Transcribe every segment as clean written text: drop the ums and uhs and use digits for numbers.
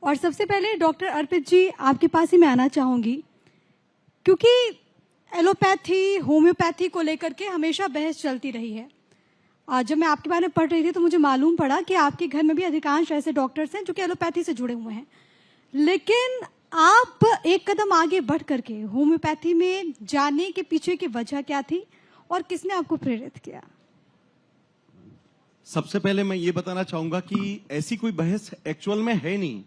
और सबसे पहले डॉक्टर अर्पित जी आपके पास ही मैं आना चाहूंगी, क्योंकि एलोपैथी होम्योपैथी को लेकर के हमेशा बहस चलती रही है। जब मैं आपके बारे में पढ़ रही थी तो मुझे मालूम पड़ा कि आपके घर में भी अधिकांश ऐसे डॉक्टर्स हैं जो कि एलोपैथी से जुड़े हुए हैं, लेकिन आप एक कदम आगे बढ़ करके होम्योपैथी में जाने के पीछे की वजह क्या थी और किसने आपको प्रेरित किया? सबसे पहले मैं ये बताना चाहूंगा कि ऐसी कोई बहस एक्चुअल में है नहीं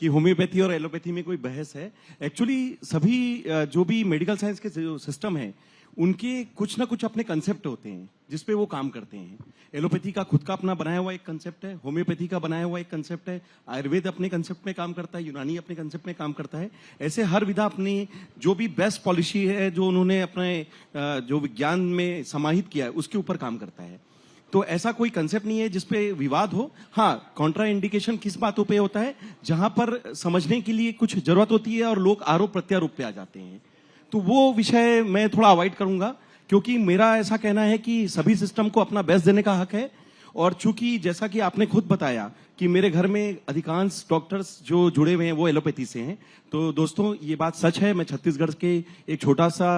कि होम्योपैथी और एलोपैथी में कोई बहस है। एक्चुअली सभी जो भी मेडिकल साइंस के जो सिस्टम है उनके कुछ ना कुछ अपने कंसेप्ट होते हैं जिस पे वो काम करते हैं। एलोपैथी का खुद का अपना बनाया हुआ एक कंसेप्ट है, होम्योपैथी का बनाया हुआ एक कंसेप्ट है, आयुर्वेद अपने कंसेप्ट में काम करता है, यूनानी अपने कंसेप्ट में काम करता है। ऐसे हर विधा अपनी जो भी बेस्ट पॉलिसी है जो उन्होंने अपने जो विज्ञान में समाहित किया है उसके ऊपर काम करता है। तो ऐसा कोई कंसेप्ट नहीं है जिसपे विवाद हो। हाँ, कॉन्ट्रा इंडिकेशन किस बातों पे होता है, जहां पर समझने के लिए कुछ जरूरत होती है और लोग आरोप प्रत्यारोप पे आ जाते हैं, तो वो विषय मैं थोड़ा अवॉइड करूंगा, क्योंकि मेरा ऐसा कहना है कि सभी सिस्टम को अपना बेस्ट देने का हक है। और चूंकि जैसा कि आपने खुद बताया कि मेरे घर में अधिकांश डॉक्टर्स जो जुड़े हुए हैं वो एलोपैथी से हैं, तो दोस्तों ये बात सच है। मैं छत्तीसगढ़ के एक छोटा सा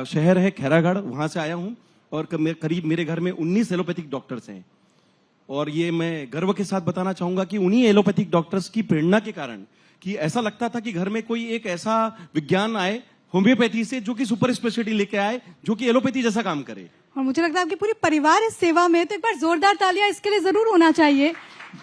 शहर है खैरागढ़, वहां से आया हूं और करीब मेरे घर में 19 एलोपैथिक डॉक्टर्स हैं। और ये मैं गर्व के साथ बताना चाहूंगा कि उन्हीं एलोपैथिक डॉक्टर्स की प्रेरणा के कारण कि ऐसा लगता था कि घर में कोई एक ऐसा विज्ञान आए होम्योपैथी से जो कि सुपर स्पेशलिटी लेके आए, जो कि एलोपैथी जैसा काम करे। और मुझे लगता है आपकी पूरी परिवार इस सेवा में, तो एक बार जोरदार तालियां इसके लिए जरूर होना चाहिए।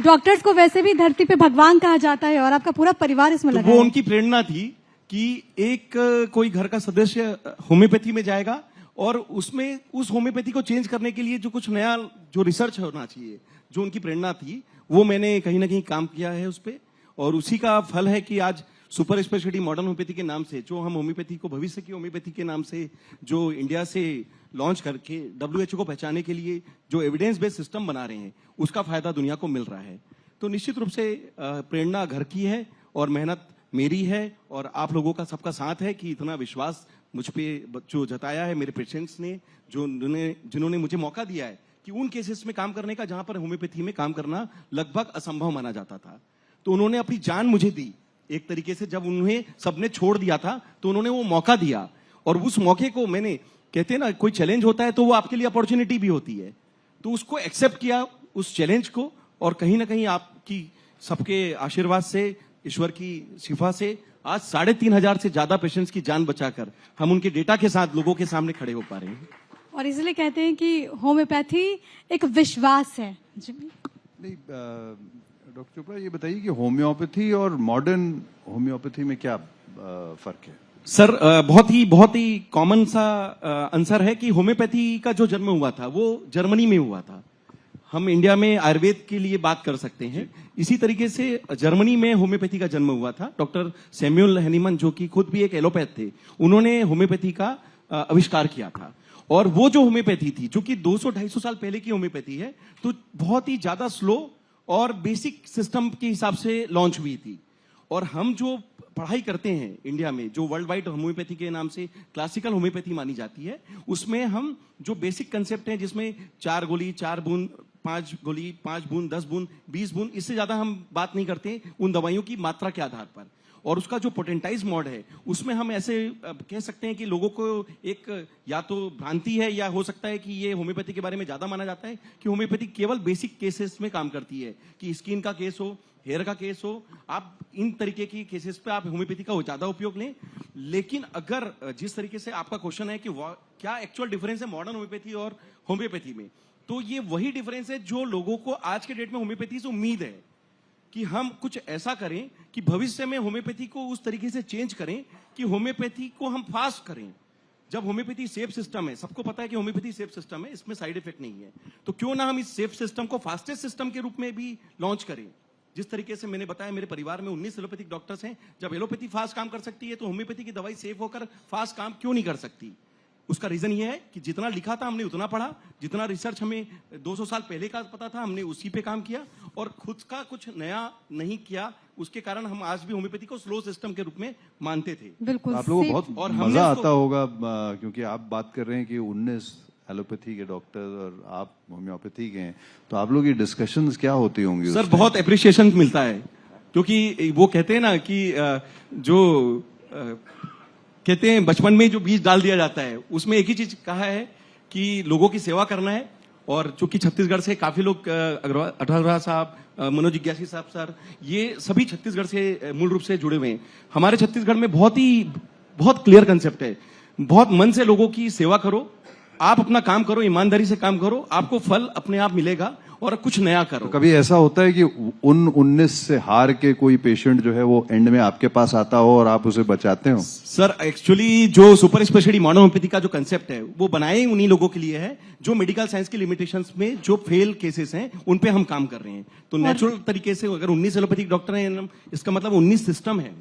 डॉक्टर्स को वैसे भी धरती पे भगवान कहा जाता है और आपका पूरा परिवार इसमें लगा है। वो उनकी प्रेरणा थी कि एक कोई घर का सदस्य होम्योपैथी में जाएगा और उसमें उस होम्योपैथी को चेंज करने के लिए जो कुछ नया जो रिसर्च होना चाहिए, जो उनकी प्रेरणा थी, वो मैंने कहीं ना कहीं काम किया है उस पर। और उसी का फल है कि आज सुपर स्पेशलिटी मॉडर्न होम्योपैथी के नाम से, जो हम होम्योपैथी को भविष्य की होम्योपैथी के नाम से जो इंडिया से लॉन्च करके WHO को पहचाने के लिए जो एविडेंस बेस्ड सिस्टम बना रहे हैं, उसका फायदा दुनिया को मिल रहा है। तो निश्चित रूप से प्रेरणा घर की है और मेहनत मेरी है और आप लोगों का सबका साथ है कि इतना विश्वास मुझ पे जो जताया है मेरे पेशेंट्स ने, जिन्होंने मुझे मौका दिया है कि उन केसेस में काम करने का जहां पर होम्योपैथी में काम करना लगभग असंभव माना जाता था, तो उन्होंने अपनी जान मुझे दी। एक तरीके से जब उन्हें सबने छोड़ दिया था तो उन्होंने वो मौका दिया, और उस मौके को मैंने, कहते हैं ना, कोई चैलेंज होता है तो वो आपके लिए अपॉर्चुनिटी भी होती है, तो उसको एक्सेप्ट किया उस चैलेंज को। और कहीं ना कहीं आपकी सबके आशीर्वाद से, ईश्वर की शिफा से आज 3,500 से ज्यादा पेशेंट्स की जान बचाकर हम उनके डेटा के साथ लोगों के सामने खड़े हो पा रहे हैं। और इसलिए कहते हैं कि होम्योपैथी एक विश्वास है। नहीं, डॉक्टर चोपड़ा ये बताइए कि होम्योपैथी और मॉडर्न होम्योपैथी में क्या फर्क है? सर, बहुत ही कॉमन सा आंसर है कि होम्योपैथी का जो जन्म हुआ था वो जर्मनी में हुआ था। हम इंडिया में आयुर्वेद के लिए बात कर सकते हैं, इसी तरीके से जर्मनी में होम्योपैथी का जन्म हुआ था। डॉक्टर सैमुअल हैनीमन, जो कि खुद भी एक एलोपैथ थे, उन्होंने होम्योपैथी का आविष्कार किया था। और वो जो होम्योपैथी थी, जो कि 200-250 साल पहले की होम्योपैथी है, तो बहुत ही ज्यादा स्लो और बेसिक सिस्टम के हिसाब से लॉन्च हुई थी। और हम जो पढ़ाई करते हैं इंडिया में, जो वर्ल्ड वाइड होम्योपैथी के नाम से क्लासिकल होम्योपैथी मानी जाती है, उसमें हम जो बेसिक कंसेप्ट हैं, जिसमें 4 गोली 4 बूंद, 5 गोली 5 बूंद, 10 बूंद, 20 बूंद, इससे ज्यादा हम बात नहीं करते उन दवाइयों की मात्रा के आधार पर। और उसका जो पोटेंटाइज मोड है, उसमें हम ऐसे कह सकते हैं कि लोगों को एक या तो भ्रांति है, या हो सकता है कि ये होम्योपैथी के बारे में ज्यादा माना जाता है कि होम्योपैथी केवल बेसिक केसेस में काम करती है, कि स्किन का केस हो, हेयर का केस हो, आप इन तरीके की केसेस पे आप होम्योपैथी का ज्यादा उपयोग लें। लेकिन अगर जिस तरीके से आपका क्वेश्चन है कि क्या एक्चुअल डिफरेंस है मॉडर्न होम्योपैथी और होम्योपैथी में, तो ये वही डिफरेंस है जो लोगों को आज के डेट में होम्योपैथी से उम्मीद है कि हम कुछ ऐसा करें कि भविष्य में होम्योपैथी को उस तरीके से चेंज करें कि होम्योपैथी को हम फास्ट करें। जब होम्योपैथी सेफ सिस्टम है, सबको पता है कि होम्योपैथी सेफ सिस्टम है, इसमें साइड इफेक्ट नहीं है, तो क्यों ना हम इस सेफ सिस्टम को फास्टेस्ट सिस्टम के रूप में भी लॉन्च करें। जिस तरीके से मैंने बताया, मेरे परिवार में 19 एलोपैथिक डॉक्टर्स हैं। जब एलोपैथी फास्ट काम कर सकती है तो होम्योपैथी की दवाई सेफ होकर फास्ट काम क्यों नहीं कर सकती? उसका रीजन ये है कि जितना लिखा था हमने उतना पढ़ा, जितना रिसर्च हमें 200 साल पहले का पता था हमने उसी पे काम किया, और खुद का कुछ नया नहीं किया। उसके कारण हम आज भी होम्योपैथी को स्लो सिस्टम के रूप में मानते थे। बिल्कुल, आप लोगों को बहुत और मजा आता होगा, क्योंकि आप बात कर रहे हैं कि 19 एलोपैथी के डॉक्टर और आप होम्योपैथी के हैं, तो आप लोग की डिस्कशंस क्या होती होंगी? सर, बहुत एप्रिसिएशन मिलता है क्योंकि वो कहते हैं ना कि कहते हैं बचपन में जो बीज डाल दिया जाता है उसमें एक ही चीज कहा है कि लोगों की सेवा करना है। और चूंकि छत्तीसगढ़ से काफी लोग अठारह साहब, मनोज जिज्ञासी साहब सर, ये सभी छत्तीसगढ़ से मूल रूप से जुड़े हुए हैं। हमारे छत्तीसगढ़ में बहुत क्लियर कंसेप्ट है, बहुत मन से लोगों की सेवा करो, आप अपना काम करो, ईमानदारी से काम करो, आपको फल अपने आप मिलेगा और कुछ नया करो। तो कभी ऐसा होता है कि उन 19 से हार के कोई पेशेंट जो है वो एंड में आपके पास आता हो और आप उसे बचाते हो? सर एक्चुअली जो सुपर स्पेशलिटी मॉडर्न होम्योपैथी का जो कंसेप्ट है वो बनाए उन्हीं लोगों के लिए है जो मेडिकल साइंस की लिमिटेशंस में जो फेल केसेस हैं उन पे हम काम कर रहे हैं। तो नेचुरल तरीके से अगर 19 एलोपैथिक डॉक्टर हैं, इसका मतलब 19 सिस्टम है।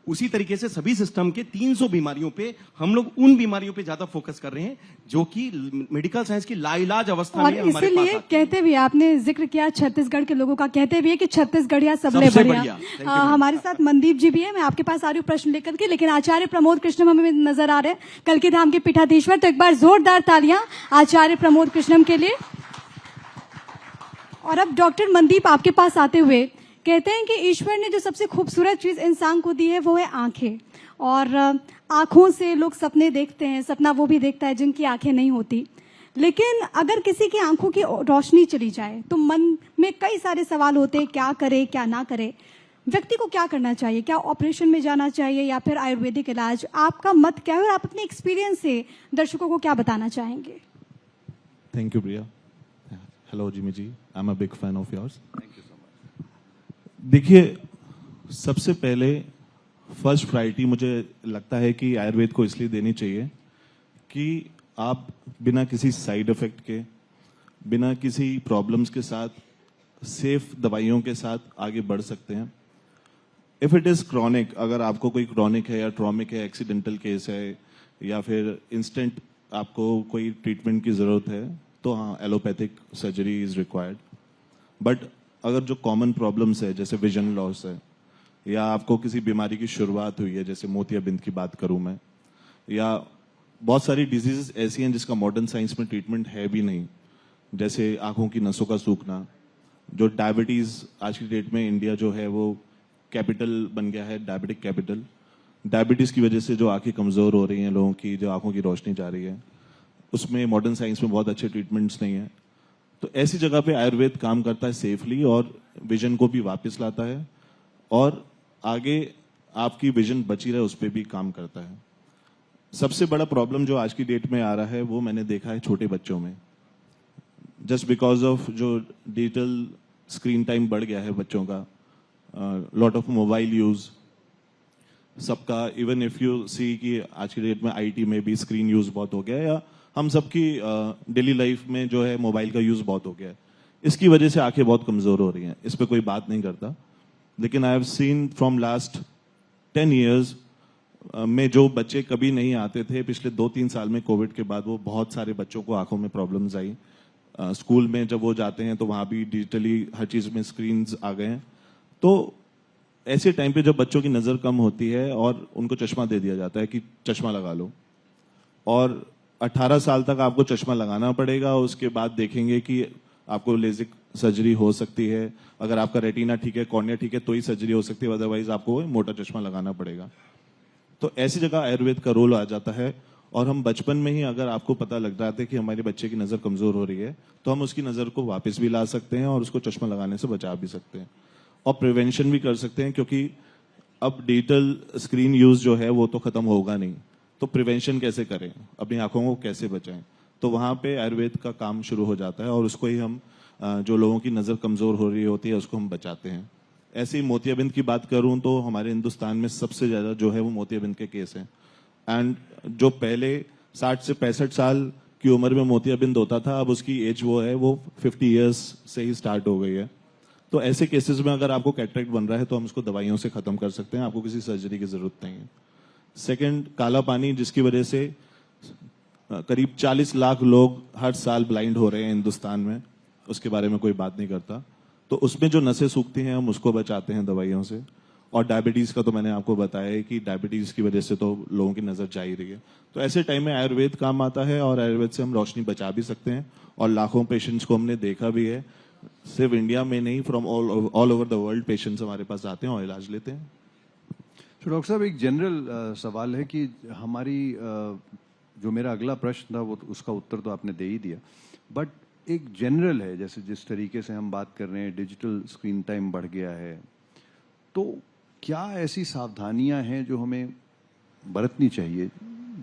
उसी तरीके से सभी सिस्टम के 300 बीमारियों पे हम लोग उन बीमारियों पे ज्यादा फोकस कर रहे हैं जो कि मेडिकल साइंस की लाइलाज अवस्था और में हमारे पास इसीलिए कहते भी, आपने जिक्र किया छत्तीसगढ़ के लोगों का, कहते भी है कि छत्तीसगढ़िया सबले सबसे बढ़िया। बढ़िया। हमारे साथ मनदीप जी भी है, मैं आपके पास आ रही हूँ प्रश्न लेकर के, लेकिन आचार्य प्रमोद कृष्णम हमें नजर आ रहे हैं, कल के धाम के पीठाधीश्वर। तो एक बार जोरदार तालियां आचार्य प्रमोद कृष्णम के लिए। और अब डॉक्टर मनदीप आपके पास आते हुए, कहते हैं कि ईश्वर ने जो सबसे खूबसूरत चीज इंसान को दी है वो है आंखें। और आंखों से लोग सपने देखते हैं, सपना वो भी देखता है जिनकी आंखें नहीं होती। लेकिन अगर किसी की आंखों की रोशनी चली जाए तो मन में कई सारे सवाल होते हैं, क्या करे क्या ना करे। व्यक्ति को क्या करना चाहिए? क्या ऑपरेशन में जाना चाहिए या फिर आयुर्वेदिक इलाज? आपका मत क्या है और आप अपने एक्सपीरियंस से दर्शकों को क्या बताना चाहेंगे? Thank you Priya. Hello Jimmy ji, I am a big fan of yours. Thank you so much. देखिए, सबसे पहले फर्स्ट प्रायोरिटी मुझे लगता है कि आयुर्वेद को इसलिए देनी चाहिए कि आप बिना किसी साइड इफेक्ट के, बिना किसी प्रॉब्लम्स के साथ, सेफ दवाइयों के साथ आगे बढ़ सकते हैं। इफ इट इज क्रॉनिक, अगर आपको कोई क्रॉनिक है या ट्रॉमिक है, एक्सीडेंटल केस है या फिर इंस्टेंट आपको कोई ट्रीटमेंट की जरूरत है, तो हाँ, allopathic surgery is required. But अगर जो कॉमन प्रॉब्लम्स है, जैसे विजन लॉस है, या आपको किसी बीमारी की शुरुआत हुई है, जैसे मोतियाबिंद की बात करूं मैं, या बहुत सारी डिजीजेस ऐसी हैं जिसका मॉडर्न साइंस में ट्रीटमेंट है भी नहीं, जैसे आंखों की नसों का सूखना, जो डायबिटीज आज की डेट में इंडिया जो है वो कैपिटल बन गया है, डायबिटिक कैपिटल। डायबिटीज की वजह से जो आंखें कमजोर हो रही हैं लोगों की, जो आंखों की रोशनी जा रही है, उसमें मॉडर्न साइंस में बहुत अच्छे ट्रीटमेंट्स नहीं है। तो ऐसी जगह पे आयुर्वेद काम करता है सेफली और विजन को भी वापस लाता है और आगे आपकी विजन बची रहे उस पर भी काम करता है। सबसे बड़ा प्रॉब्लम जो आज की डेट में आ रहा है वो मैंने देखा है छोटे बच्चों में, जस्ट बिकॉज ऑफ जो डिजिटल स्क्रीन टाइम बढ़ गया है बच्चों का, लॉट ऑफ मोबाइल यूज सबका। इवन इफ यू सी कि आज की डेट में आईटी में भी स्क्रीन यूज बहुत हो गया है, या हम सबकी डेली लाइफ में जो है मोबाइल का यूज बहुत हो गया है। इसकी वजह से आंखें बहुत कमजोर हो रही हैं, इस पर कोई बात नहीं करता। लेकिन I have seen from last 10 years में जो बच्चे कभी नहीं आते थे, पिछले 2-3 साल में कोविड के बाद वो बहुत सारे बच्चों को आंखों में प्रॉब्लम्स आई। स्कूल में जब वो जाते हैं तो वहां भी डिजिटली हर चीज में स्क्रीन्स आ गए हैं। तो ऐसे टाइम पे जब बच्चों की नजर कम होती है और उनको चश्मा दे दिया जाता है कि चश्मा लगा लो, और 18 साल तक आपको चश्मा लगाना पड़ेगा, उसके बाद देखेंगे कि आपको लेजिक सर्जरी हो सकती है, अगर आपका रेटिना ठीक है, कॉर्निया ठीक है तो ही सर्जरी हो सकती है, अदरवाइज आपको मोटा चश्मा लगाना पड़ेगा। तो ऐसी जगह आयुर्वेद का रोल आ जाता है। और हम बचपन में ही अगर आपको पता लग रहा है कि हमारे बच्चे की नजर कमजोर हो रही है, तो हम उसकी नजर को वापस भी ला सकते हैं और उसको चश्मा लगाने से बचा भी सकते हैं और प्रिवेंशन भी कर सकते हैं, क्योंकि अब डिजिटल स्क्रीन यूज जो है वो तो खत्म होगा नहीं। तो प्रिवेंशन कैसे करें, अपनी आंखों को कैसे बचाएं, तो वहां पे आयुर्वेद का काम शुरू हो जाता है और उसको ही हम जो लोगों की नजर कमजोर हो रही होती है उसको हम बचाते हैं। ऐसे ही मोतियाबिंद की बात करूं तो हमारे हिंदुस्तान में सबसे ज्यादा जो है वो मोतियाबिंद के केस हैं। एंड जो पहले 60 से 65 साल की उम्र में मोतियाबिंद होता था, अब उसकी एज वो है वो 50 years से ही स्टार्ट हो गई है। तो ऐसे केसेस में अगर आपको कैटरेक्ट बन रहा है तो हम उसको दवाइयों से खत्म कर सकते हैं, आपको किसी सर्जरी की जरूरत नहीं है। सेकंड, काला पानी, जिसकी वजह से करीब 40 लाख लोग हर साल ब्लाइंड हो रहे हैं हिंदुस्तान में, उसके बारे में कोई बात नहीं करता। तो उसमें जो नसें सूखती हैं हम उसको बचाते हैं दवाइयों से। और डायबिटीज का तो मैंने आपको बताया है कि डायबिटीज की वजह से तो लोगों की नजर जा ही रही है। तो ऐसे टाइम में आयुर्वेद काम आता है और आयुर्वेद से हम रोशनी बचा भी सकते हैं और लाखों पेशेंट्स को हमने देखा भी है। सिर्फ इंडिया में नहीं, from all over the world patients हमारे पास आते हैं और इलाज लेते हैं। तो डॉक्टर साहब, एक जनरल सवाल है कि हमारी जो मेरा अगला प्रश्न था वो उसका उत्तर तो आपने दे ही दिया, बट एक जनरल है, जैसे जिस तरीके से हम बात कर रहे हैं, डिजिटल स्क्रीन टाइम बढ़ गया है, तो क्या ऐसी सावधानियां हैं जो हमें बरतनी चाहिए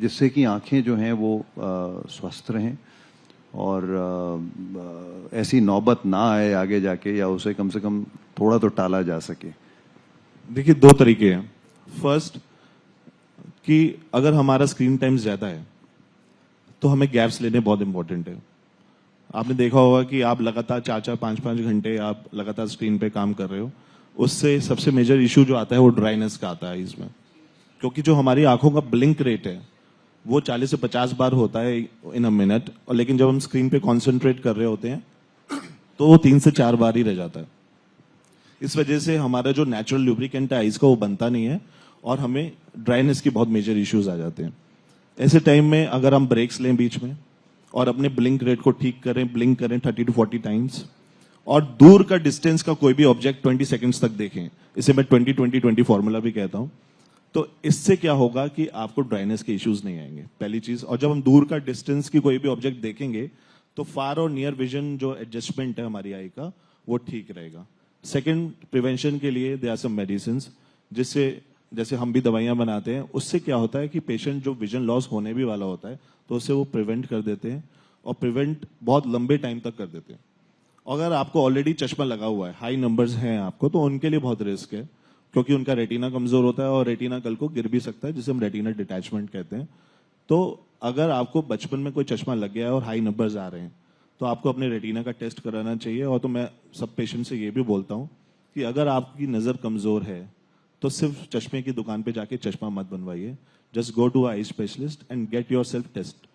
जिससे कि आंखें जो हैं वो स्वस्थ रहें और ऐसी नौबत ना आए आगे जाके, या उसे कम से कम थोड़ा तो टाला जा सके? देखिए, दो तरीके हैं। फर्स्ट, कि अगर हमारा स्क्रीन टाइम ज्यादा है तो हमें गैप्स लेने बहुत इंपॉर्टेंट है। आपने देखा होगा कि आप लगातार 4-4, 5-5 घंटे आप लगातार स्क्रीन पे काम कर रहे हो, उससे सबसे मेजर इशू जो आता है वो ड्राइनेस का आता है इसमें, क्योंकि जो हमारी आंखों का ब्लिंक रेट है वो 40 से 50 बार होता है इन अ मिनट, और लेकिन जब हम स्क्रीन पे कॉन्सेंट्रेट कर रहे होते हैं तो वो 3 से 4 बार ही रह जाता है। इस वजह से हमारा जो नेचुरल लुब्रिकेंट है आइज का वो बनता नहीं है और हमें ड्राइनेस की बहुत मेजर इश्यूज आ जाते हैं। ऐसे टाइम में अगर हम ब्रेक्स लें बीच में और अपने ब्लिंक रेट को ठीक करें, ब्लिंक करें 30 to 40 टाइम्स, और दूर का डिस्टेंस का कोई भी ऑब्जेक्ट 20 सेकंड्स तक देखें, इसे मैं 20-20-20 फॉर्मूला भी कहता हूं, तो इससे क्या होगा कि आपको ड्राइनेस के इश्यूज नहीं आएंगे, पहली चीज। और जब हम दूर का डिस्टेंस की कोई भी ऑब्जेक्ट देखेंगे तो फार और नियर विजन जो एडजस्टमेंट है हमारी आई का वो ठीक रहेगा। सेकेंड, प्रिवेंशन के लिए देयर आर सम मेडिसिन, जिससे जैसे हम भी दवाइयां बनाते हैं, उससे क्या होता है कि पेशेंट जो विजन लॉस होने भी वाला होता है तो उससे वो प्रिवेंट कर देते हैं, और प्रिवेंट बहुत लंबे टाइम तक कर देते हैं। अगर आपको ऑलरेडी चश्मा लगा हुआ है, हाई नंबर्स हैं आपको, तो उनके लिए बहुत रिस्क है, क्योंकि उनका रेटिना कमजोर होता है और रेटिना कल को गिर भी सकता है, जिसे हम रेटिना डिटैचमेंट कहते हैं। तो अगर आपको बचपन में कोई चश्मा लग गया है और हाई नंबर्स आ रहे हैं तो आपको अपने रेटिना का टेस्ट कराना चाहिए। और तो मैं सब पेशेंट से ये भी बोलता हूँ कि अगर आपकी नजर कमजोर है तो सिर्फ चश्मे की दुकान पे जाके चश्मा मत बनवाइए, just go to eye specialist and get yourself test.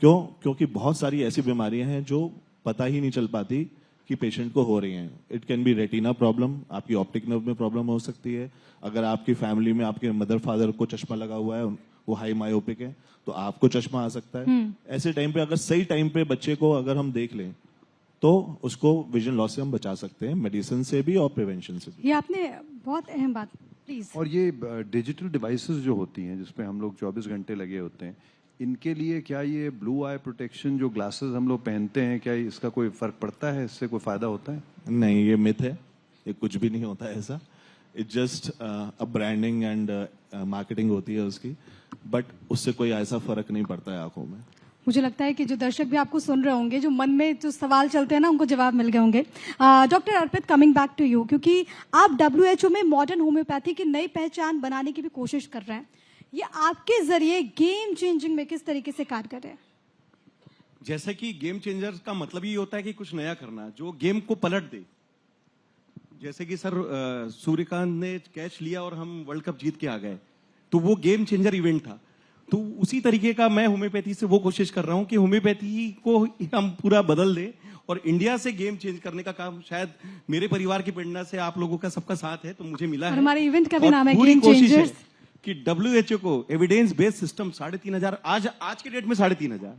क्यों? क्योंकि बहुत सारी ऐसी बीमारियां हैं जो पता ही नहीं चल पाती कि पेशेंट को हो रही हैं। It can be retina problem, आपकी ऑप्टिक नर्व में प्रॉब्लम हो सकती है। अगर आपकी फैमिली में आपके मदर फादर को चश्मा लगा हुआ है, वो हाई मायोपिक है, तो आपको चश्मा आ सकता है। ऐसे टाइम पे अगर सही टाइम पे बच्चे को अगर हम देख लें तो उसको विजन लॉस से हम बचा सकते हैं, मेडिसिन से भी और प्रिवेंशन से भी। ये आपने बहुत अहम बात, प्लीज। और ये डिजिटल डिवाइसेस जो होती हैं जिसपे हम लोग 24 घंटे लगे होते हैं, इनके लिए क्या ये ब्लू आई प्रोटेक्शन जो ग्लासेस हम लोग पहनते हैं, क्या इसका कोई फर्क पड़ता है? इससे कोई फायदा होता है? नहीं, ये मिथ है, ये कुछ भी नहीं होता है ऐसा। It just a branding and marketing होती है उसकी, बट उससे कोई ऐसा फर्क नहीं पड़ता है आंखों में। मुझे लगता है कि जो दर्शक भी आपको सुन रहे होंगे, जो मन में जो सवाल चलते हैं ना, उनको जवाब मिल गए होंगे। Doctor Arpit, coming back to you, क्योंकि आप WHO में मॉडर्न होम्योपैथी की नई पहचान बनाने की भी कोशिश कर रहे हैं, ये आपके जरिए गेम चेंजिंग में किस तरीके से कार्य कर रहे हैं? जैसे कि गेम चेंजर का मतलब ये होता है कि कुछ नया करना जो गेम को पलट दे। जैसे कि सर सूर्यकांत ने कैच लिया और हम वर्ल्ड कप जीत के आ गए, तो वो गेम चेंजर इवेंट था। तो उसी तरीके का मैं होम्योपैथी से वो कोशिश कर रहा हूं कि होम्योपैथी को हम पूरा बदल दे और इंडिया से गेम चेंज करने का काम शायद मेरे परिवार की प्रेरणा से आप लोगों का सबका साथ है तो मुझे मिला है। हमारे इवेंट का भी और नाम है पूरी गेम कोशिश है चेंजर्स। कि WHO को एविडेंस बेस्ड सिस्टम 3,500 आज के डेट में 3,500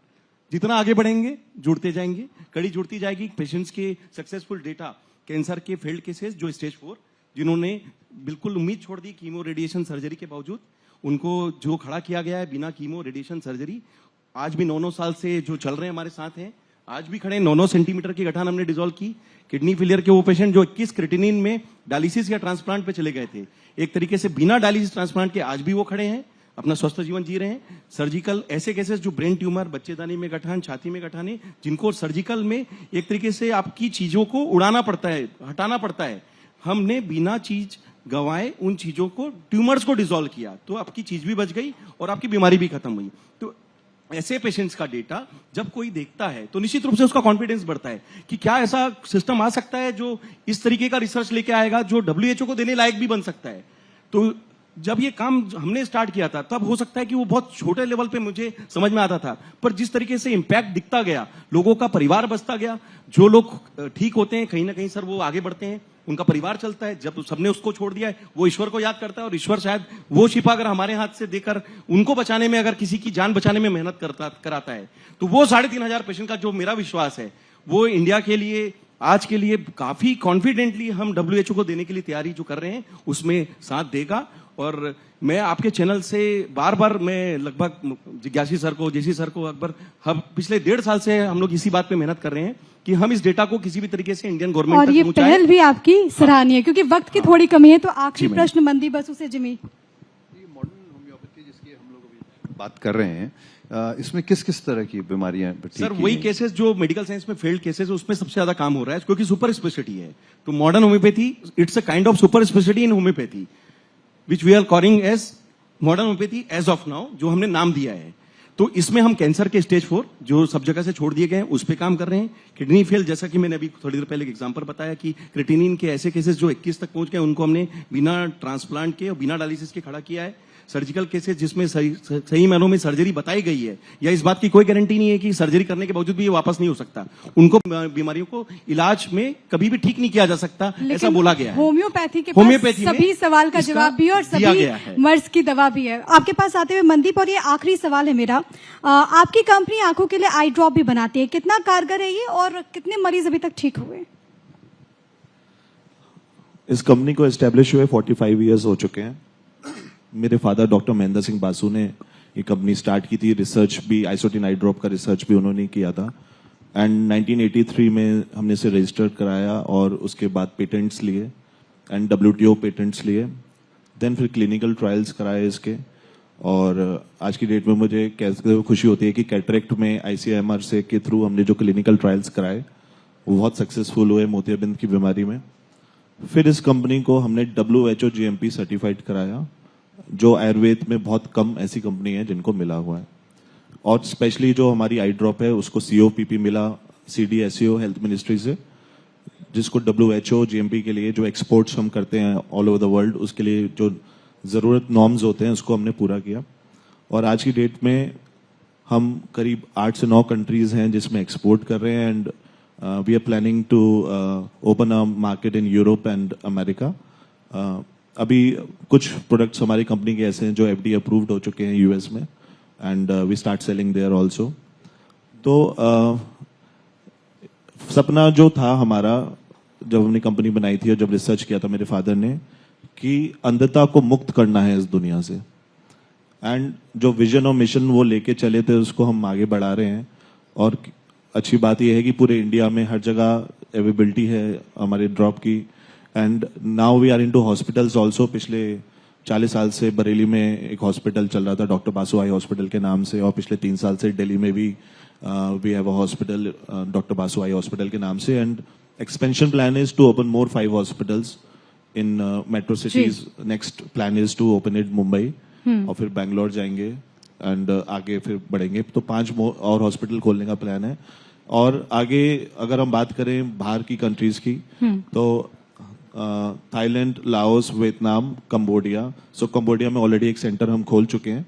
जितना आगे बढ़ेंगे जुड़ते जाएंगे, कड़ी जुड़ती जाएगी। पेशेंट्स के सक्सेसफुल डेटा, कैंसर के फेल्ड केसेस जो स्टेज 4 जिन्होंने बिल्कुल उम्मीद छोड़ दी कीमो रेडिएशन सर्जरी के बावजूद, उनको जो खड़ा किया गया है बिना कीमो रेडिएशन सर्जरी, आज भी 9-9 साल से जो चल रहे हैं हमारे साथ हैं, आज भी खड़े। 9-9 सेंटीमीटर की गठान हमने डिसॉल्व की। किडनी फेलियर के वो पेशेंट जो 21 क्रिएटिनिन में डायलिसिस या ट्रांसप्लांट पे चले गए थे, एक तरीके से बिना डायलिसिस ट्रांसप्लांट के आज भी वो खड़े हैं, अपना स्वस्थ जीवन जी रहे हैं। सर्जिकल ऐसे केसेस जो ब्रेन ट्यूमर, बच्चेदानी में गठान, छाती में गठाने, जिनको सर्जिकल में एक तरीके से आपकी चीजों को उड़ाना पड़ता है, हटाना पड़ता है, हमने बिना चीज गंवाए उन चीजों को, ट्यूमर्स को डिसॉल्व किया, तो आपकी चीज भी बच गई और आपकी बीमारी भी खत्म हुई। तो ऐसे पेशेंट्स का डेटा जब कोई देखता है तो निश्चित रूप से उसका कॉन्फिडेंस बढ़ता है कि क्या ऐसा सिस्टम आ सकता है जो इस तरीके का रिसर्च लेके आएगा जो WHO को देने लायक भी बन सकता है। तो जब ये काम हमने स्टार्ट किया था तब हो सकता है कि वो बहुत छोटे लेवल पे मुझे समझ में आता था, पर जिस तरीके से इंपैक्ट दिखता गया, लोगों का परिवार बचता गया, जो लोग ठीक होते हैं कहीं ना कहीं सर वो आगे बढ़ते हैं, उनका परिवार चलता है। जब सबने उसको छोड़ दिया है वो ईश्वर को याद करता है और ईश्वर शायद वो शिफा अगर हमारे हाथ से देकर उनको बचाने में, अगर किसी की जान बचाने में मेहनत कराता है, तो वो 3,500 पेशेंट का जो मेरा विश्वास है वो इंडिया के लिए आज के लिए काफी कॉन्फिडेंटली हम WHO को देने के लिए तैयारी जो कर रहे हैं उसमें साथ देगा। और मैं आपके चैनल से बार बार मैं लगभग जिज्ञासी सर को, जेसी सर को, अकबर, हम पिछले 1.5 साल से हम लोग इसी बात पे मेहनत कर रहे हैं कि हम इस डेटा को किसी भी तरीके से इंडियन गवर्नमेंट और तक ये पहुंचाएं। पहल भी आपकी सराहनीय है, क्योंकि वक्त की थोड़ी कमी है। तो आखिरी प्रश्न मंदी बसु से जिमी। मॉडर्न होम्योपैथी जिसकी हम लोग अभी बात कर रहे हैं, इसमें किस किस तरह की बीमारियां ठीक सर की वही हैं? केसेस जो मेडिकल साइंस में फेल्ड केसेस, उसमें सबसे ज्यादा काम हो रहा है क्योंकि सुपर स्पेशलिटी है। तो modern homeopathy it's a kind of super speciality in homeopathy which we are calling as modern homeopathy as of now, जो हमने नाम दिया है। तो इसमें हम कैंसर के स्टेज 4 जो सब जगह से छोड़ दिए गए हैं उस पे काम कर रहे हैं। किडनी फेल, जैसा कि मैंने अभी थोड़ी देर पहले एक एग्जांपल बताया कि क्रिएटिनिन के ऐसे केसेस जो 21 तक पहुंच गए, उनको हमने बिना ट्रांसप्लांट के और बिना डायलिसिस के खड़ा किया है। सर्जिकल केसेस जिसमें सही मायनों में सर्जरी बताई गई है या इस बात की कोई गारंटी नहीं है कि सर्जरी करने के बावजूद भी ये वापस नहीं हो सकता, उनको बीमारियों को इलाज में कभी भी ठीक नहीं किया जा सकता, ऐसा बोला गया है। होम्योपैथी के होम्योपैथी पास सभी सवाल का जवाब भी है और दिया गया है। सभी मर्ज की दवा भी है। आपके पास आते हुए मनदीप, और ये आखिरी सवाल है मेरा, आपकी कंपनी आंखों के लिए आई ड्रॉप भी बनाती है, कितना कारगर है ये और कितने मरीज अभी तक ठीक हुए? इस कंपनी को एस्टेब्लिश हुए 45 इयर्स हो चुके हैं। मेरे फादर डॉक्टर महेंद्र सिंह बासु ने ये कंपनी स्टार्ट की थी। रिसर्च भी, आइसोटिन आई ड्रॉप का रिसर्च भी उन्होंने किया था। एंड 1983 में हमने इसे रजिस्टर कराया और उसके बाद पेटेंट्स लिए एंड WTO पेटेंट्स लिए। देन फिर क्लिनिकल ट्रायल्स कराए इसके। और आज की डेट में मुझे कैसे खुशी होती है कि कैटरेक्ट में ICMR से के थ्रू हमने जो क्लिनिकल ट्रायल्स कराए वो बहुत सक्सेसफुल हुए मोतियाबिंद की बीमारी में। फिर इस कंपनी को हमने WHO GMP सर्टिफाइड कराया, जो आयुर्वेद में बहुत कम ऐसी कंपनी है जिनको मिला हुआ है। और स्पेशली जो हमारी आई ड्रॉप है उसको COPP मिला CDSCO हेल्थ मिनिस्ट्री से, जिसको WHO GMP के लिए जो एक्सपोर्ट्स हम करते हैं ऑल ओवर द वर्ल्ड, उसके लिए जो जरूरत नॉर्म्स होते हैं उसको हमने पूरा किया। और आज की डेट में हम करीब 8 से 9 कंट्रीज हैं जिसमें एक्सपोर्ट कर रहे हैं। And we are planning to open a market in Europe and America. अभी कुछ प्रोडक्ट्स हमारी कंपनी के ऐसे हैं जो FDA अप्रूव्ड हो चुके हैं US में, and we start selling there also. तो सपना जो था हमारा जब हमने कंपनी बनाई थी और जब रिसर्च किया था मेरे फादर ने, कि अंधता को मुक्त करना है इस दुनिया से। एंड जो विजन और मिशन वो लेके चले थे उसको हम आगे बढ़ा रहे हैं। और अच्छी बात यह है कि पूरे इंडिया में हर जगह अवेलेबिलिटी है हमारे ड्रॉप की। And now we are into hospitals also. पिछले 40 साल से बरेली में एक हॉस्पिटल चल रहा था डॉक्टर बासु आई हॉस्पिटल के नाम से, और पिछले 3 साल से दिल्ली में भी we have a hospital doctor Basu eye hospital के नाम से। And expansion plan is to open more 5 hospitals in metro cities. Next plan is to open it Mumbai, और फिर बैंगलोर जाएंगे एंड आगे फिर बढ़ेंगे। तो 5 और हॉस्पिटल खोलने का प्लान है। और आगे अगर हम बात करें बाहर की कंट्रीज की, तो थाईलैंड, लाओस, वियतनाम, कंबोडिया। सो कंबोडिया में ऑलरेडी एक सेंटर हम खोल चुके हैं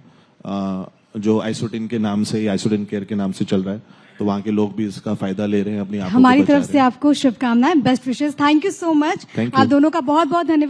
जो आइसोटिन के नाम से, आइसोटिन केयर के नाम से चल रहा है। तो वहाँ के लोग भी इसका फायदा ले रहे हैं, अपनी आंखों को हमारी बचा तरफ रहे से हैं। आपको शुभकामनाएं, best Vishesh. Thank you so much. Thank आप you. दोनों का बहुत बहुत धन्यवाद।